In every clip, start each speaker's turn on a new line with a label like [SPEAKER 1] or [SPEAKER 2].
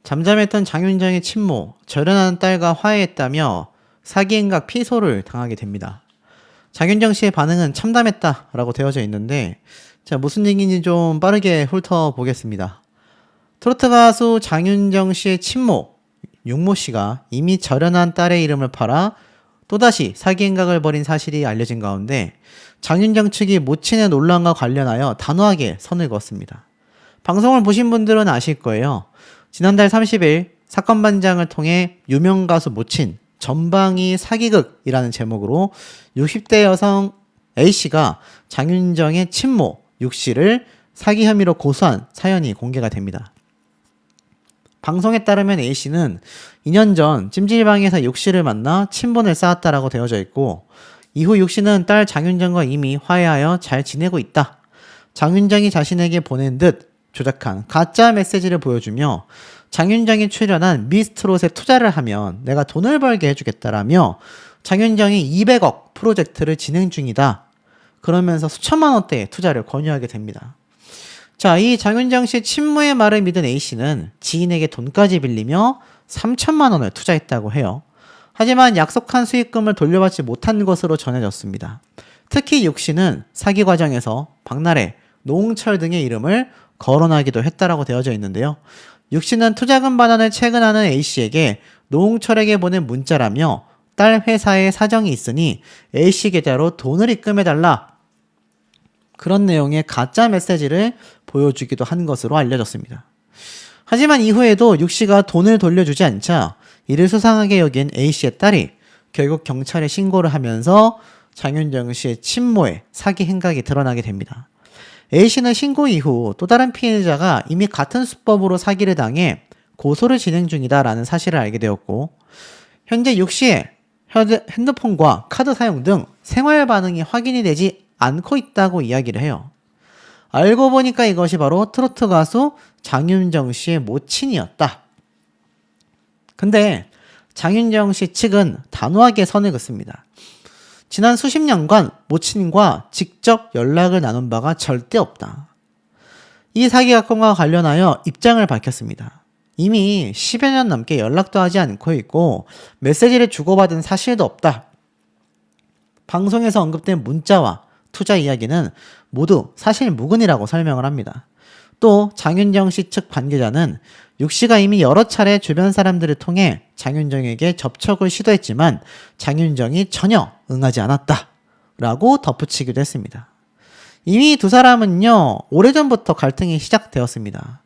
[SPEAKER 1] 잠잠했던 장윤정의 친모, 절연하는 딸과 화해했다며 사기 행각 피소를 당하게 됩니다. 장윤정 씨의 반응은 참담했다라고 되어져 있는데, 자, 무슨 얘기인지 좀 빠르게 훑어보겠습니다. 트로트 가수 장윤정 씨의 친모, 육모 씨가 이미 절연한 딸의 이름을 팔아 또다시 사기 행각을 벌인 사실이 알려진 가운데 장윤정 측이 모친의 논란과 관련하여 단호하게 선을 그었습니다. 방송을 보신 분들은 아실 거예요. 지난달 30일 사건 반장을 통해 유명 가수 모친 전방위 사기극이라는 제목으로 60대 여성 A씨가 장윤정의 친모 6씨를 사기 혐의로 고소한 사연이 공개가 됩니다. 방송에 따르면 A씨는 2년 전 찜질방에서 6씨를 만나 친분을 쌓았다라고 되어져 있고, 이후 6씨는 딸 장윤정과 이미 화해하여 잘 지내고 있다. 장윤정이 자신에게 보낸 듯 조작한 가짜 메시지를 보여주며 장윤정이 출연한 미스트롯에 투자를 하면 내가 돈을 벌게 해주겠다라며 장윤정이 200억 프로젝트를 진행 중이다. 그러면서 수천만 원대의 투자를 권유하게 됩니다. 자, 이 장윤정 씨 친모의 말을 믿은 A씨는 지인에게 돈까지 빌리며 3천만 원을 투자했다고 해요. 하지만 약속한 수익금을 돌려받지 못한 것으로 전해졌습니다. 특히 6씨는 사기 과정에서 박나래, 노홍철 등의 이름을 거론하기도 했다라고 되어져 있는데요. 6씨는 투자금 반환을 채근하는 A씨에게 노홍철에게 보낸 문자라며 딸 회사에 사정이 있으니 A씨 계좌로 돈을 입금해달라, 그런 내용의 가짜 메시지를 보여주기도 한 것으로 알려졌습니다. 하지만 이후에도 6씨가 돈을 돌려주지 않자 이를 수상하게 여긴 A씨의 딸이 결국 경찰에 신고를 하면서 장윤정 씨의 친모의 사기 행각이 드러나게 됩니다. A씨는 신고 이후 또 다른 피해자가 이미 같은 수법으로 사기를 당해 고소를 진행 중이다라는 사실을 알게 되었고, 현재 6씨의 핸드폰과 카드 사용 등 생활 반응이 확인이 되지 않고 있다고 이야기를 해요. 알고 보니까 이것이 바로 트로트 가수 장윤정 씨의 모친이었다. 근데 장윤정 씨 측은 단호하게 선을 긋습니다. 지난 수십 년간 모친과 직접 연락을 나눈 바가 절대 없다. 이 사기 사건과 관련하여 입장을 밝혔습니다. 이미 10여 년 넘게 연락도 하지 않고 있고 메시지를 주고받은 사실도 없다. 방송에서 언급된 문자와 투자 이야기는 모두 사실 무근이라고 설명을 합니다. 또 장윤정 씨 측 관계자는 6씨가 이미 여러 차례 주변 사람들을 통해 장윤정에게 접촉을 시도했지만 장윤정이 전혀 응하지 않았다 라고 덧붙이기도 했습니다. 이미 두 사람은요, 오래전부터 갈등이 시작되었습니다.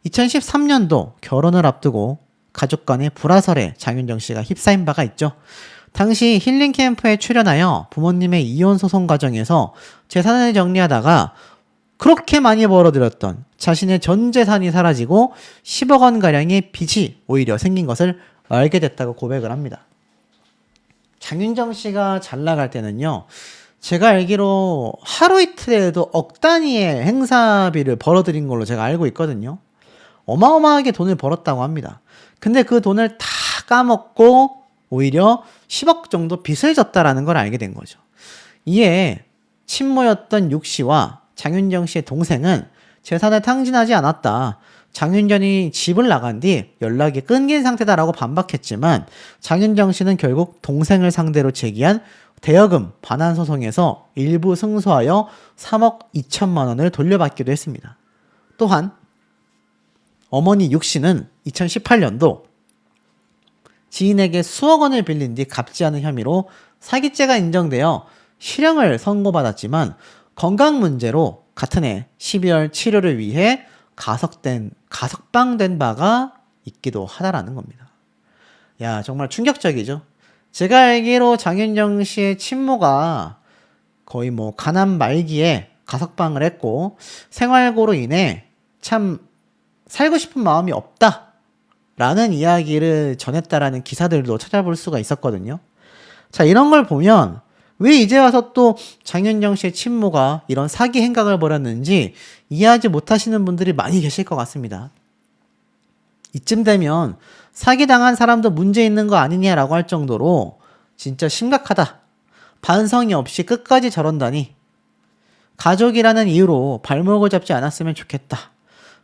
[SPEAKER 1] 2013년도 결혼을 앞두고 가족 간의 불화설에 장윤정 씨가 휩싸인 바가 있죠. 당시 힐링 캠프에 출연하여 부모님의 이혼 소송 과정에서 재산을 정리하다가 그렇게 많이 벌어들였던 자신의 전 재산이 사라지고 10억 원 가량의 빚이 오히려 생긴 것을 알게 됐다고 고백을 합니다. 장윤정 씨가 잘 나갈 때는요, 제가 알기로 하루 이틀에도 억 단위의 행사비를 벌어들인 걸로 제가 알고 있거든요. 어마어마하게 돈을 벌었다고 합니다. 근데 그 돈을 다 까먹고 오히려 10억 정도 빚을 졌다라는 걸 알게 된 거죠. 이에 친모였던 6씨와 장윤정 씨의 동생은 재산을 탕진하지 않았다. 장윤정이 집을 나간 뒤 연락이 끊긴 상태다라고 반박했지만 장윤정 씨는 결국 동생을 상대로 제기한 대여금 반환 소송에서 일부 승소하여 3억 2천만 원을 돌려받기도 했습니다. 또한 어머니 6씨는 2018년도 지인에게 수억 원을 빌린 뒤 갚지 않은 혐의로 사기죄가 인정되어 실형을 선고받았지만 건강 문제로 같은 해 12월 치료를 위해 가석방된 바가 있기도 하다라는 겁니다. 야, 정말 충격적이죠. 제가 알기로 장윤정 씨의 친모가 거의 뭐 가난 말기에 가석방을 했고 생활고로 인해 참 살고 싶은 마음이 없다 라는 이야기를 전했다라는 기사들도 찾아볼 수가 있었거든요. 자, 이런 걸 보면 왜 이제 와서 또 장윤정 씨의 친모가 이런 사기 행각을 벌였는지 이해하지 못하시는 분들이 많이 계실 것 같습니다. 이쯤 되면 사기당한 사람도 문제 있는 거 아니냐라고 할 정도로 진짜 심각하다. 반성이 없이 끝까지 저런다니. 가족이라는 이유로 발목을 잡지 않았으면 좋겠다.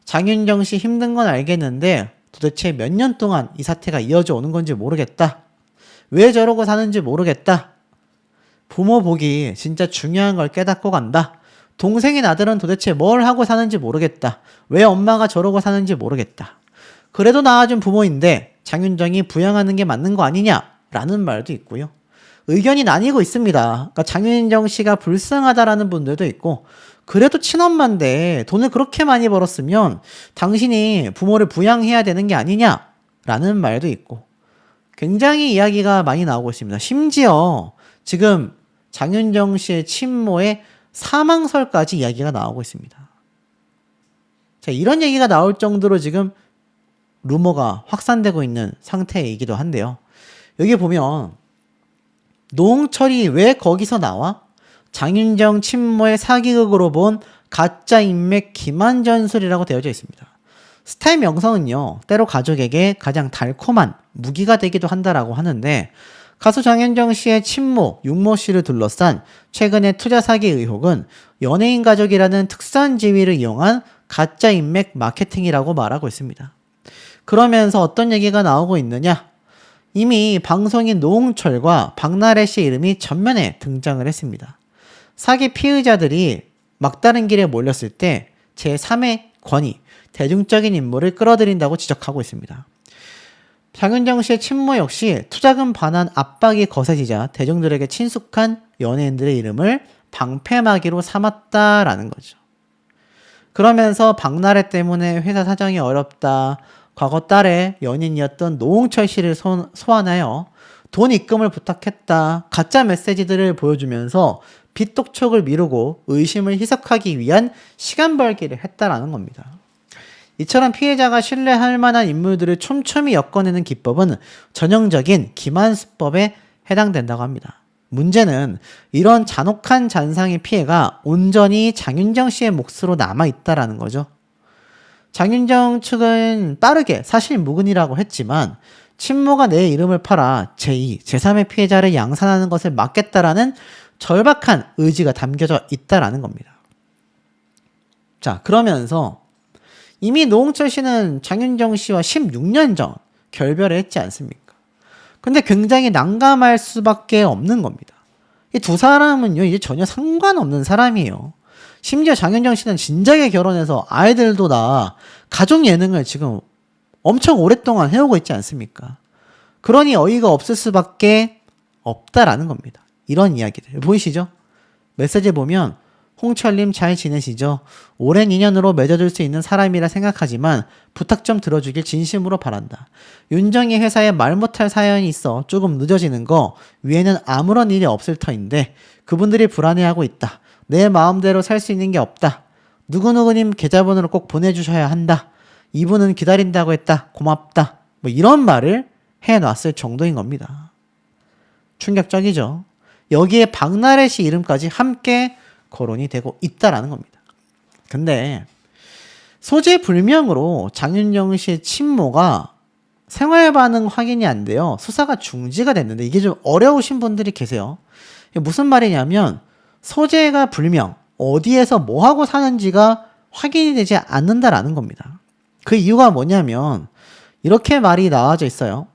[SPEAKER 1] 장윤정 씨 힘든 건 알겠는데 도대체 몇 년 동안 이 사태가 이어져 오는 건지 모르겠다. 왜 저러고 사는지 모르겠다. 부모 복이 진짜 중요한 걸 깨닫고 간다. 동생인 아들은 도대체 뭘 하고 사는지 모르겠다. 왜 엄마가 저러고 사는지 모르겠다. 그래도 낳아준 부모인데 장윤정이 부양하는 게 맞는 거 아니냐라는 말도 있고요. 의견이 나뉘고 있습니다. 그러니까 장윤정 씨가 불쌍하다라는 분들도 있고, 그래도 친엄마인데 돈을 그렇게 많이 벌었으면 당신이 부모를 부양해야 되는 게 아니냐라는 말도 있고, 굉장히 이야기가 많이 나오고 있습니다. 심지어 지금 장윤정 씨의 친모의 사망설까지 이야기가 나오고 있습니다. 자, 이런 얘기가 나올 정도로 지금 루머가 확산되고 있는 상태이기도 한데요. 여기 보면 노홍철이 왜 거기서 나와? 장윤정 친모의 사기극으로 본 가짜 인맥 기만 전술이라고 되어져 있습니다. 스타의 명성은요, 때로 가족에게 가장 달콤한 무기가 되기도 한다라고 하는데, 가수 장윤정 씨의 친모, 육모 씨를 둘러싼 최근의 투자 사기 의혹은 연예인 가족이라는 특수한 지위를 이용한 가짜 인맥 마케팅이라고 말하고 있습니다. 그러면서 어떤 얘기가 나오고 있느냐? 이미 방송인 노홍철과 박나래 씨 이름이 전면에 등장을 했습니다. 사기 피의자들이 막다른 길에 몰렸을 때 제3의 권위, 대중적인 인물을 끌어들인다고 지적하고 있습니다. 장윤정 씨의 친모 역시 투자금 반환 압박이 거세지자 대중들에게 친숙한 연예인들의 이름을 방패막이로 삼았다라는 거죠. 그러면서 박나래 때문에 회사 사정이 어렵다, 과거 딸의 연인이었던 노홍철 씨를 소환하여 돈 입금을 부탁했다, 가짜 메시지들을 보여주면서 빚독촉을 미루고 의심을 희석하기 위한 시간 벌기를 했다라는 겁니다. 이처럼 피해자가 신뢰할 만한 인물들을 촘촘히 엮어내는 기법은 전형적인 기만수법에 해당된다고 합니다. 문제는 이런 잔혹한 잔상의 피해가 온전히 장윤정 씨의 몫으로 남아있다라는 거죠. 장윤정 측은 빠르게 사실무근이라고 했지만 친모가 내 이름을 팔아 제2, 제3의 피해자를 양산하는 것을 막겠다라는 절박한 의지가 담겨져 있다라는 겁니다. 자, 그러면서 이미 노홍철 씨는 장윤정 씨와 16년 전 결별을 했지 않습니까? 근데 굉장히 난감할 수밖에 없는 겁니다. 이 두 사람은요, 이제 전혀 상관없는 사람이에요. 심지어 장윤정 씨는 진작에 결혼해서 아이들도 낳아 가족 예능을 지금 엄청 오랫동안 해오고 있지 않습니까? 그러니 어이가 없을 수밖에 없다라는 겁니다. 이런 이야기들 보이시죠? 메시지 보면 홍철님 잘 지내시죠? 오랜 인연으로 맺어줄 수 있는 사람이라 생각하지만 부탁 좀 들어주길 진심으로 바란다. 윤정이 회사에 말 못할 사연이 있어 조금 늦어지는 거 위에는 아무런 일이 없을 터인데 그분들이 불안해하고 있다. 내 마음대로 살 수 있는 게 없다. 누구누구님 계좌번호를 꼭 보내주셔야 한다. 이분은 기다린다고 했다. 고맙다. 뭐 이런 말을 해놨을 정도인 겁니다. 충격적이죠. 여기에 박나래 씨 이름까지 함께 거론이 되고 있다라는 겁니다. 근데 소재 불명으로 장윤정 씨의 친모가 생활 반응 확인이 안 돼요. 수사가 중지가 됐는데 이게 좀 어려우신 분들이 계세요. 무슨 말이냐면 소재가 불명, 어디에서 뭐 하고 사는지가 확인이 되지 않는다라는 겁니다. 그 이유가 뭐냐면 이렇게 말이 나와져 있어요.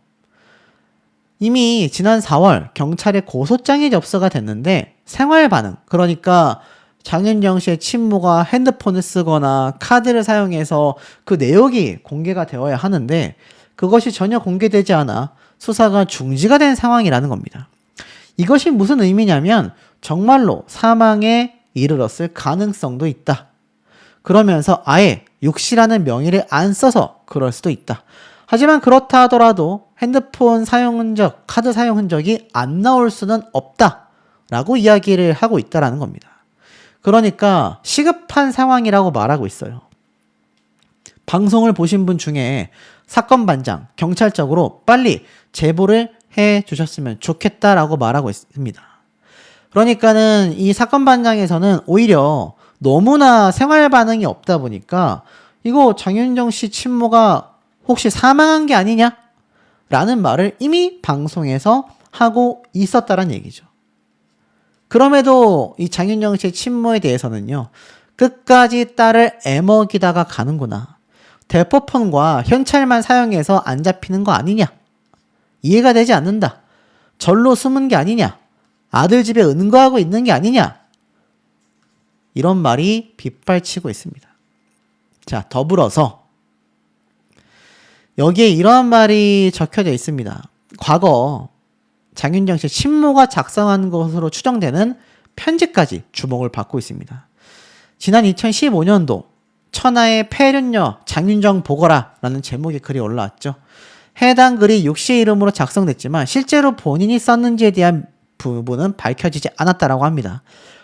[SPEAKER 1] 이미 지난 4월 경찰에 고소장이 접수가 됐는데 생활 반응, 그러니까 장윤정 씨의 친모가 핸드폰을 쓰거나 카드를 사용해서 그 내역이 공개가 되어야 하는데 그것이 전혀 공개되지 않아 수사가 중지가 된 상황이라는 겁니다. 이것이 무슨 의미냐면 정말로 사망에 이르렀을 가능성도 있다. 그러면서 아예 육씨라는 명의를 안 써서 그럴 수도 있다. 하지만 그렇다 하더라도 핸드폰 사용 흔적, 카드 사용 흔적이 안 나올 수는 없다 라고 이야기를 하고 있다는 겁니다. 그러니까 시급한 상황이라고 말하고 있어요. 방송을 보신 분 중에 사건 반장, 경찰 쪽으로 빨리 제보를 해 주셨으면 좋겠다라고 말하고 있습니다. 그러니까는 이 사건 반장에서는 오히려 너무나 생활 반응이 없다 보니까 이거 장윤정 씨 친모가 혹시 사망한 게 아니냐? 라는 말을 이미 방송에서 하고 있었다는 얘기죠. 그럼에도 이 장윤정 씨의 친모에 대해서는요, 끝까지 딸을 애먹이다가 가는구나. 대포폰과 현찰만 사용해서 안 잡히는 거 아니냐? 이해가 되지 않는다. 절로 숨은 게 아니냐? 아들 집에 은거하고 있는 게 아니냐? 이런 말이 빗발치고 있습니다. 자, 더불어서 여기에 이러한 말이 적혀져 있습니다. 과거 장윤정 씨 친모가 작성한 것으로 추정되는 편지까지 주목을 받고 있습니다. 지난 2015년도 천하의 폐륜녀 장윤정 보거라 라는 제목의 글이 올라왔죠. 해당 글이 육 씨의 이름으로 작성됐지만 실제로 본인이 썼는지에 대한 부분은 밝혀지지 않았다라고 합니다.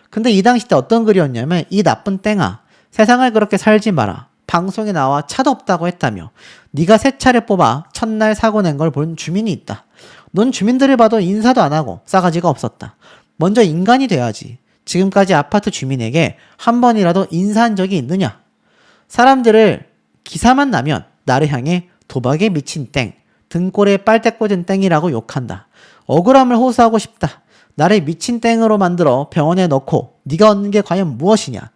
[SPEAKER 1] 근데 이 당시 때 어떤 글이었냐면, 이 나쁜 땡아, 세상을 그렇게 살지 마라. 방송에 나와 차도 없다고 했다며, 네가 새 차를 뽑아 첫날 사고 낸 걸 본 주민이 있다. 넌 주민들을 봐도 인사도 안 하고 싸가지가 없었다. 먼저 인간이 돼야지. 지금까지 아파트 주민에게 한 번이라도 인사한 적이 있느냐? 사람들을 기사만 나면 나를 향해 도박에 미친 땡, 등골에 빨대 꽂은 땡이라고 욕한다. 억울함을 호소하고 싶다. 나를 미친 땡으로 만들어 병원에 넣고 네가 얻는 게 과연 무엇이냐?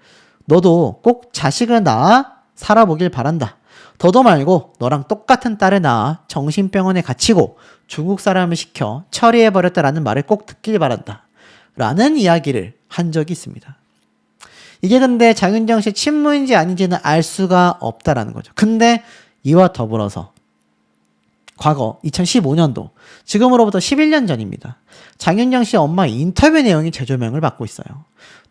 [SPEAKER 1] 너도 꼭 자식을 낳아 살아보길 바란다. 더도 말고 너랑 똑같은 딸을 낳아 정신병원에 갇히고 중국 사람을 시켜 처리해버렸다라는 말을 꼭 듣길 바란다. 라는 이야기를 한 적이 있습니다. 이게 근데 장윤정 씨 친모인지 아닌지는 알 수가 없다라는 거죠. 근데 이와 더불어서 과거 2015년도, 지금으로부터 11년 전입니다. 장윤정 씨 엄마 인터뷰 내용이 재조명을 받고 있어요.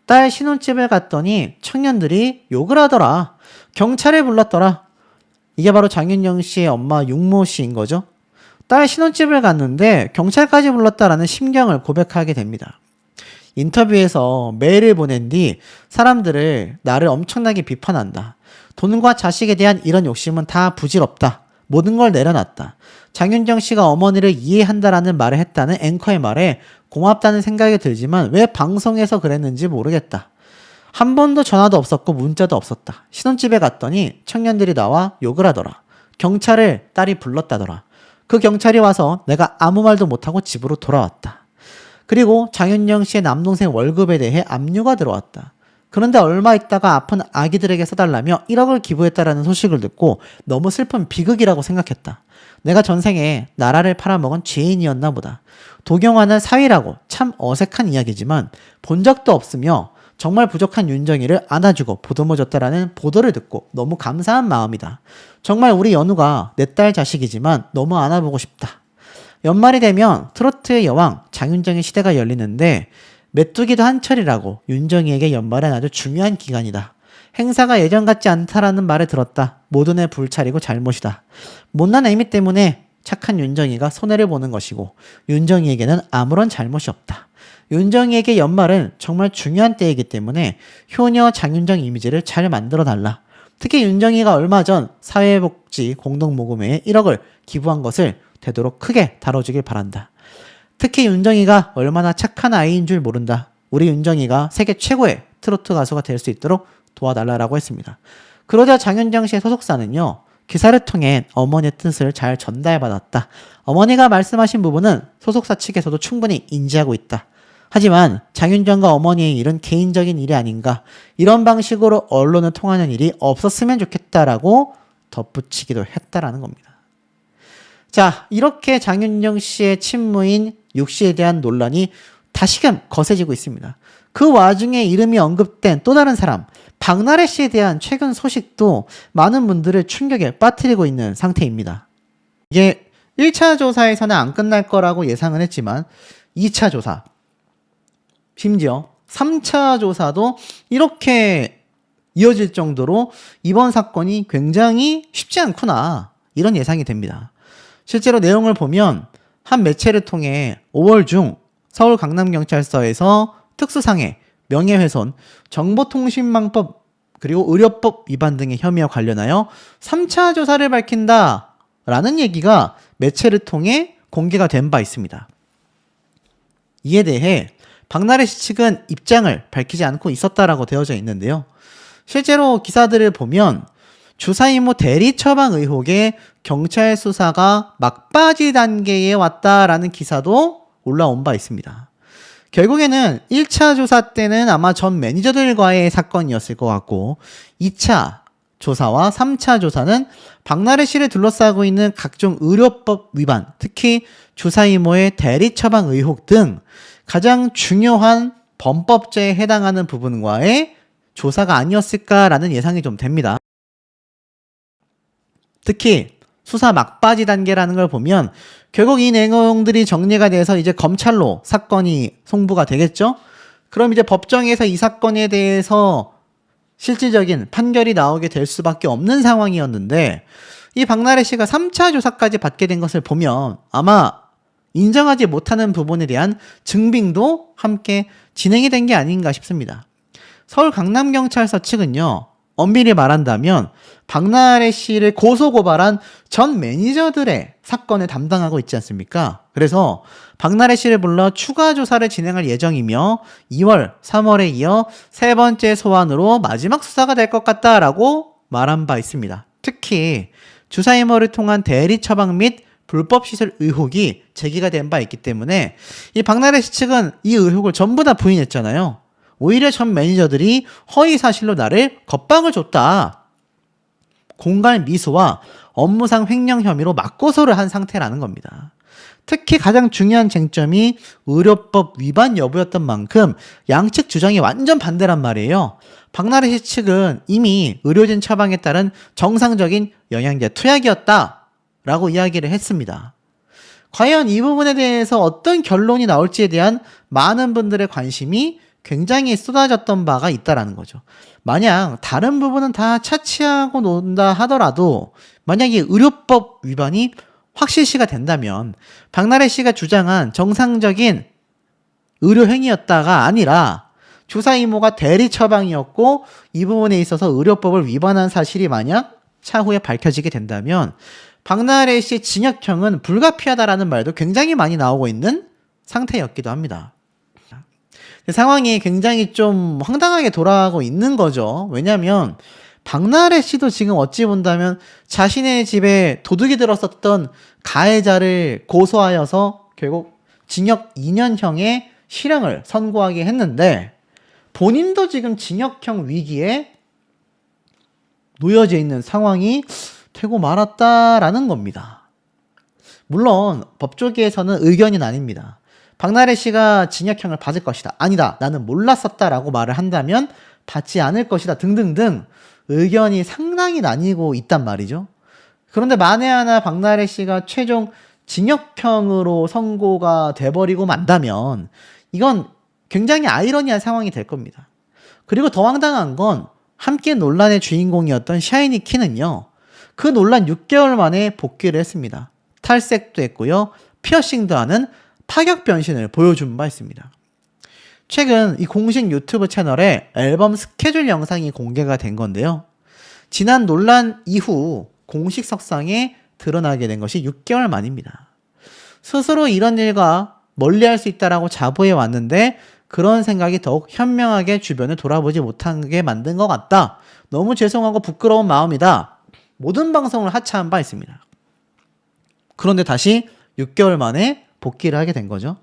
[SPEAKER 1] 딸 신혼집을 갔더니 청년들이 욕을 하더라. 경찰을 불렀더라. 이게 바로 장윤정 씨의 엄마 육모 씨인 거죠. 딸 신혼집을 갔는데 경찰까지 불렀다라는 심경을 고백하게 됩니다. 인터뷰에서 메일을 보낸 뒤 사람들을 나를 엄청나게 비판한다. 돈과 자식에 대한 이런 욕심은 다 부질없다. 모든 걸 내려놨다. 장윤정 씨가 어머니를 이해한다라는 말을 했다는 앵커의 말에 고맙다는 생각이 들지만 왜 방송에서 그랬는지 모르겠다. 한 번도 전화도 없었고 문자도 없었다. 신혼집에 갔더니 청년들이 나와 욕을 하더라. 경찰을 딸이 불렀다더라. 그 경찰이 와서 내가 아무 말도 못하고 집으로 돌아왔다. 그리고 장윤정 씨의 남동생 월급에 대해 압류가 들어왔다. 그런데 얼마 있다가 아픈 아기들에게 써달라며 1억을 기부했다라는 소식을 듣고 너무 슬픈 비극이라고 생각했다. 내가 전생에 나라를 팔아먹은 죄인이었나 보다. 도경화는 사위라고 참 어색한 이야기지만 본 적도 없으며 정말 부족한 윤정이를 안아주고 보듬어줬다라는 보도를 듣고 너무 감사한 마음이다. 정말 우리 연우가 내 딸 자식이지만 너무 안아보고 싶다. 연말이 되면 트로트의 여왕 장윤정의 시대가 열리는데 메뚜기도 한철이라고 윤정이에게 연말은 아주 중요한 기간이다. 행사가 예전 같지 않다라는 말을 들었다. 모든 애 불찰이고 잘못이다. 못난 애미 때문에 착한 윤정이가 손해를 보는 것이고 윤정이에게는 아무런 잘못이 없다. 윤정이에게 연말은 정말 중요한 때이기 때문에 효녀 장윤정 이미지를 잘 만들어달라. 특히 윤정이가 얼마 전 사회복지 공동모금회에 1억을 기부한 것을 되도록 크게 다뤄주길 바란다. 특히 윤정이가 얼마나 착한 아이인 줄 모른다. 우리 윤정이가 세계 최고의 트로트 가수가 될 수 있도록 도와달라고 했습니다. 그러자 장윤정 씨의 소속사는요, 기사를 통해 어머니의 뜻을 잘 전달받았다. 어머니가 말씀하신 부분은 소속사 측에서도 충분히 인지하고 있다. 하지만 장윤정과 어머니의 일은 개인적인 일이 아닌가. 이런 방식으로 언론을 통하는 일이 없었으면 좋겠다라고 덧붙이기도 했다라는 겁니다. 자, 이렇게 장윤정 씨의 친모인 육 씨에 대한 논란이 다시금 거세지고 있습니다. 그 와중에 이름이 언급된 또 다른 사람, 박나래 씨에 대한 최근 소식도 많은 분들을 충격에 빠뜨리고 있는 상태입니다. 이게 1차 조사에서는 안 끝날 거라고 예상은 했지만 2차 조사, 심지어 3차 조사도 이렇게 이어질 정도로 이번 사건이 굉장히 쉽지 않구나, 이런 예상이 됩니다. 실제로 내용을 보면 한 매체를 통해 5월 중 서울 강남경찰서에서 특수상해, 명예훼손, 정보통신망법 그리고 의료법 위반 등의 혐의와 관련하여 3차 조사를 밝힌다라는 얘기가 매체를 통해 공개가 된 바 있습니다. 이에 대해 박나래 씨 측은 입장을 밝히지 않고 있었다라고 되어져 있는데요. 실제로 기사들을 보면 주사 이모 대리 처방 의혹에 경찰 수사가 막바지 단계에 왔다라는 기사도 올라온 바 있습니다. 결국에는 1차 조사 때는 아마 전 매니저들과의 사건이었을 것 같고 2차 조사와 3차 조사는 박나래 씨를 둘러싸고 있는 각종 의료법 위반, 특히 주사 이모의 대리 처방 의혹 등 가장 중요한 범법죄에 해당하는 부분과의 조사가 아니었을까라는 예상이 좀 됩니다. 특히 수사 막바지 단계라는 걸 보면 결국 이 내용들이 정리가 돼서 이제 검찰로 사건이 송부가 되겠죠? 그럼 이제 법정에서 이 사건에 대해서 실질적인 판결이 나오게 될 수밖에 없는 상황이었는데 이 박나래 씨가 3차 조사까지 받게 된 것을 보면 아마 인정하지 못하는 부분에 대한 증빙도 함께 진행이 된 게 아닌가 싶습니다. 서울 강남경찰서 측은요, 엄밀히 말한다면 박나래 씨를 고소고발한 전 매니저들의 사건을 담당하고 있지 않습니까? 그래서 박나래 씨를 불러 추가 조사를 진행할 예정이며 2월, 3월에 이어 세 번째 소환으로 마지막 수사가 될 것 같다라고 말한 바 있습니다. 특히 주사 이모를 통한 대리 처방 및 불법 시술 의혹이 제기가 된 바 있기 때문에 이 박나래 씨 측은 이 의혹을 전부 다 부인했잖아요. 오히려 전 매니저들이 허위 사실로 나를 겁박을 줬다. 공갈 미수와 업무상 횡령 혐의로 맞고소를 한 상태라는 겁니다. 특히 가장 중요한 쟁점이 의료법 위반 여부였던 만큼 양측 주장이 완전 반대란 말이에요. 박나래 씨 측은 이미 의료진 처방에 따른 정상적인 영양제 투약이었다라고 이야기를 했습니다. 과연 이 부분에 대해서 어떤 결론이 나올지에 대한 많은 분들의 관심이 굉장히 쏟아졌던 바가 있다라는 거죠. 만약 다른 부분은 다 차치하고 논다 하더라도 만약에 의료법 위반이 확실시가 된다면 박나래 씨가 주장한 정상적인 의료 행위였다가 아니라 주사 이모가 대리 처방이었고 이 부분에 있어서 의료법을 위반한 사실이 만약 차후에 밝혀지게 된다면 박나래 씨의 징역형은 불가피하다라는 말도 굉장히 많이 나오고 있는 상태였기도 합니다. 상황이 굉장히 좀 황당하게 돌아가고 있는 거죠. 왜냐하면 박나래 씨도 지금 어찌 본다면 자신의 집에 도둑이 들었었던 가해자를 고소하여서 결국 징역 2년형의 실형을 선고하게 했는데 본인도 지금 징역형 위기에 놓여져 있는 상황이 되고 말았다라는 겁니다. 물론 법조계에서는 의견이 나뉩니다. 박나래 씨가 징역형을 받을 것이다. 아니다. 나는 몰랐었다라고 말을 한다면 받지 않을 것이다. 등등등 의견이 상당히 나뉘고 있단 말이죠. 그런데 만에 하나 박나래 씨가 최종 징역형으로 선고가 돼버리고 만다면 이건 굉장히 아이러니한 상황이 될 겁니다. 그리고 더 황당한 건 함께 논란의 주인공이었던 샤이니 키는요. 그 논란 6개월 만에 복귀를 했습니다. 탈색도 했고요. 피어싱도 하는 파격 변신을 보여준 바 있습니다. 최근 이 공식 유튜브 채널에 앨범 스케줄 영상이 공개가 된 건데요. 지난 논란 이후 공식 석상에 드러나게 된 것이 6개월 만입니다. 스스로 이런 일과 멀리할 수 있다라고 자부해 왔는데 그런 생각이 더욱 현명하게 주변을 돌아보지 못하게 만든 것 같다. 너무 죄송하고 부끄러운 마음이다. 모든 방송을 하차한 바 있습니다. 그런데 다시 6개월 만에 복귀를 하게 된 거죠.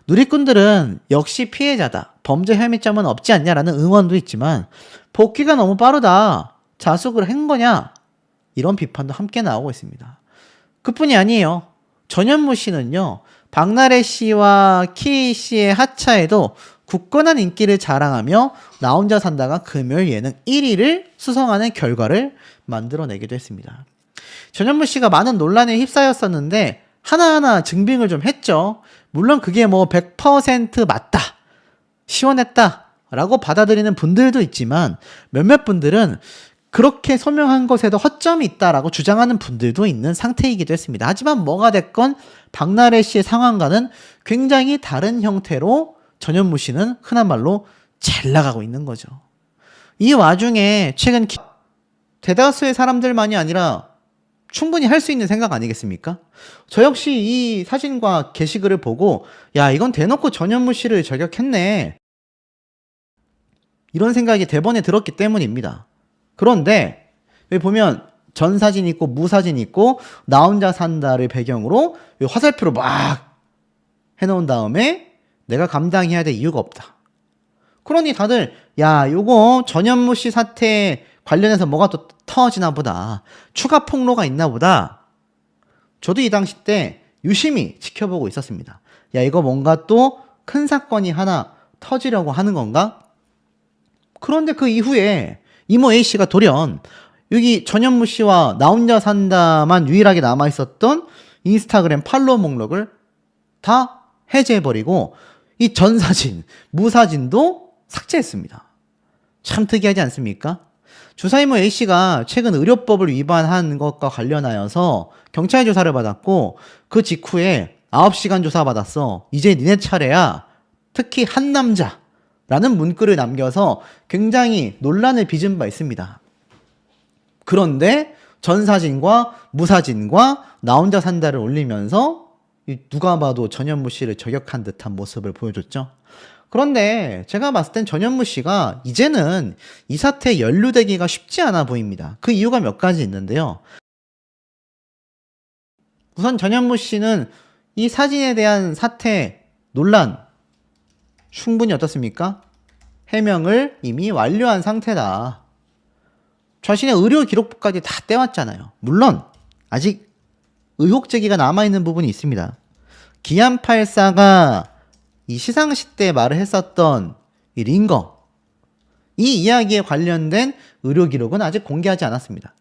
[SPEAKER 1] 누리꾼들은 역시 피해자다. 범죄 혐의점은 없지 않냐라는 응원도 있지만 복귀가 너무 빠르다. 자숙을 한 거냐? 이런 비판도 함께 나오고 있습니다. 그뿐이 아니에요. 전현무 씨는요. 박나래 씨와 키 씨의 하차에도 굳건한 인기를 자랑하며 나 혼자 산다가 금요일 예능 1위를 수성하는 결과를 만들어내기도 했습니다. 전현무 씨가 많은 논란에 휩싸였었는데 하나하나 증빙을 좀 했죠. 물론 그게 뭐 100% 맞다, 시원했다 라고 받아들이는 분들도 있지만 몇몇 분들은 그렇게 소명한 것에도 허점이 있다라고 주장하는 분들도 있는 상태이기도 했습니다. 하지만 뭐가 됐건 박나래 씨의 상황과는 굉장히 다른 형태로 전현무 씨는 흔한 말로 잘 나가고 있는 거죠. 이 와중에 최근 대다수의 사람들만이 아니라 충분히 할 수 있는 생각 아니겠습니까? 저 역시 이 사진과 게시글을 보고 야 이건 대놓고 전현무 씨를 저격했네 이런 생각이 대번에 들었기 때문입니다. 그런데 여기 보면 전 사진 있고 무 사진 있고 나 혼자 산다를 배경으로 화살표로 막 해놓은 다음에 내가 감당해야 될 이유가 없다. 그러니 다들 야 요거 전현무 씨 사태 관련해서 뭐가 또 터지나 보다. 추가 폭로가 있나 보다. 저도 이 당시 때 유심히 지켜보고 있었습니다. 야, 이거 뭔가 또 큰 사건이 하나 터지려고 하는 건가? 그런데 그 이후에 이모 A씨가 돌연 여기 전현무 씨와 나 혼자 산다만 유일하게 남아있었던 인스타그램 팔로워 목록을 다 해제해버리고 이 전 사진, 무사진도 삭제했습니다. 참 특이하지 않습니까? 주사 이모 A씨가 최근 의료법을 위반한 것과 관련하여서 경찰 조사를 받았고 그 직후에 9시간 조사 받았어. 이제 니네 차례야. 특히 한 남자라는 문구를 남겨서 굉장히 논란을 빚은 바 있습니다. 그런데 전 사진과 무사진과 나 혼자 산다를 올리면서 누가 봐도 전현무 씨를 저격한 듯한 모습을 보여줬죠. 그런데 제가 봤을 땐 전현무 씨가 이제는 이 사태에 연루되기가 쉽지 않아 보입니다. 그 이유가 몇 가지 있는데요. 우선 전현무 씨는 이 사진에 대한 사태, 논란 충분히 어떻습니까? 해명을 이미 완료한 상태다. 자신의 의료 기록부까지 다 떼왔잖아요. 물론 아직 의혹 제기가 남아있는 부분이 있습니다. 기안84가 이 시상식 때 말을 했었던 이 링거, 이 이야기에 관련된 의료 기록은 아직 공개하지 않았습니다.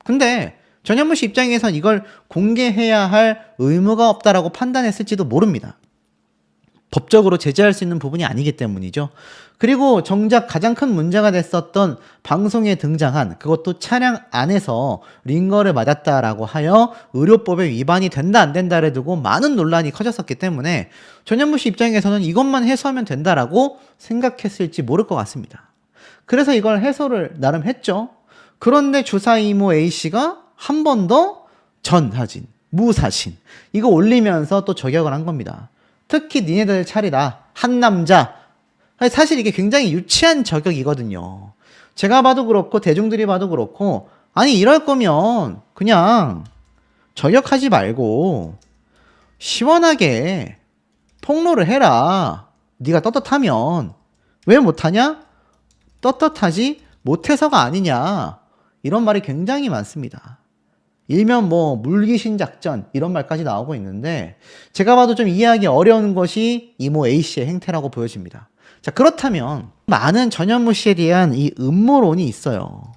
[SPEAKER 1] 근데 전현무 씨 입장에선 이걸 공개해야 할 의무가 없다라고 판단했을지도 모릅니다. 법적으로 제재할 수 있는 부분이 아니기 때문이죠. 그리고 정작 가장 큰 문제가 됐었던 방송에 등장한 그것도 차량 안에서 링거를 맞았다라고 하여 의료법에 위반이 된다 안 된다를 두고 많은 논란이 커졌었기 때문에 전현무 씨 입장에서는 이것만 해소하면 된다라고 생각했을지 모를 것 같습니다. 그래서 이걸 해소를 나름 했죠. 그런데 주사 이모 A씨가 한 번 더 전 사진, 무사진 이거 올리면서 또 저격을 한 겁니다. 특히 니네들 차례다. 한 남자. 사실 이게 굉장히 유치한 저격이거든요. 제가 봐도 그렇고 대중들이 봐도 그렇고 아니 이럴 거면 그냥 저격하지 말고 시원하게 폭로를 해라. 네가 떳떳하면. 왜 못하냐? 떳떳하지 못해서가 아니냐. 이런 말이 굉장히 많습니다. 일면 뭐 물귀신 작전 이런 말까지 나오고 있는데 제가 봐도 좀 이해하기 어려운 것이 이모 A씨의 행태라고 보여집니다. 자, 그렇다면 많은 전현무 씨에 대한 이 음모론이 있어요.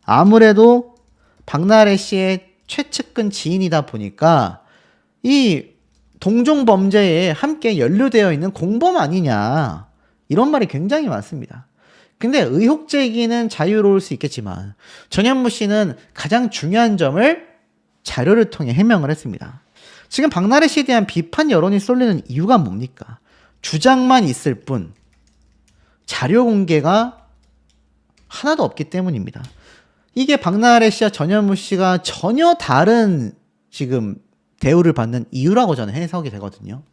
[SPEAKER 1] 아무래도 박나래 씨의 최측근 지인이다 보니까 이 동종 범죄에 함께 연루되어 있는 공범 아니냐 이런 말이 굉장히 많습니다. 근데 의혹 제기는 자유로울 수 있겠지만 전현무 씨는 가장 중요한 점을 자료를 통해 해명을 했습니다. 지금 박나래 씨에 대한 비판 여론이 쏠리는 이유가 뭡니까? 주장만 있을 뿐 자료 공개가 하나도 없기 때문입니다. 이게 박나래 씨와 전현무 씨가 전혀 다른 지금 대우를 받는 이유라고 저는 해석이 되거든요.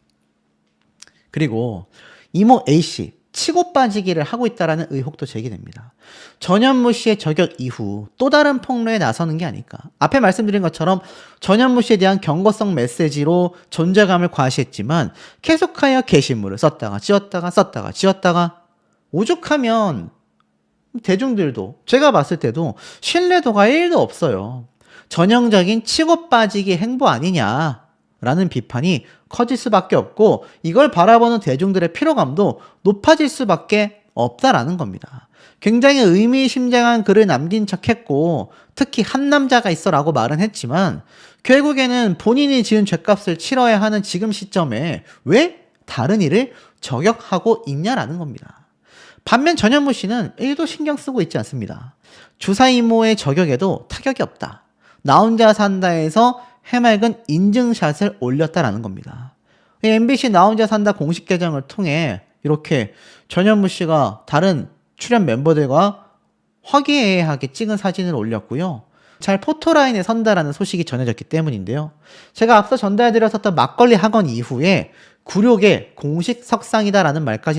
[SPEAKER 1] 그리고 이모 A씨 치고 빠지기를 하고 있다는 의혹도 제기됩니다. 전현무 씨의 저격 이후 또 다른 폭로에 나서는 게 아닐까. 앞에 말씀드린 것처럼 전현무 씨에 대한 경고성 메시지로 존재감을 과시했지만 계속하여 게시물을 썼다가 지웠다가 썼다가 지웠다가 오죽하면 대중들도 제가 봤을 때도 신뢰도가 1도 없어요. 전형적인 치고 빠지기 행보 아니냐라는 비판이 커질 수밖에 없고 이걸 바라보는 대중들의 피로감도 높아질 수밖에 없다라는 겁니다. 굉장히 의미심장한 글을 남긴 척했고 특히 한 남자가 있어라고 말은 했지만 결국에는 본인이 지은 죄값을 치러야 하는 지금 시점에 왜 다른 이를 저격하고 있냐라는 겁니다. 반면 전현무 씨는 1도 신경 쓰고 있지 않습니다. 주사 이모의 저격에도 타격이 없다. 나 혼자 산다에서 해맑은 인증샷을 올렸다라는 겁니다. MBC 나 혼자 산다 공식 계정을 통해 이렇게 전현무 씨가 다른 출연 멤버들과 화기애애하게 찍은 사진을 올렸고요. 잘 포토라인에 선다라는 소식이 전해졌기 때문인데요. 제가 앞서 전달해드렸었던 막걸리 학원 이후에 굴욕의 공식 석상이다라는 말까지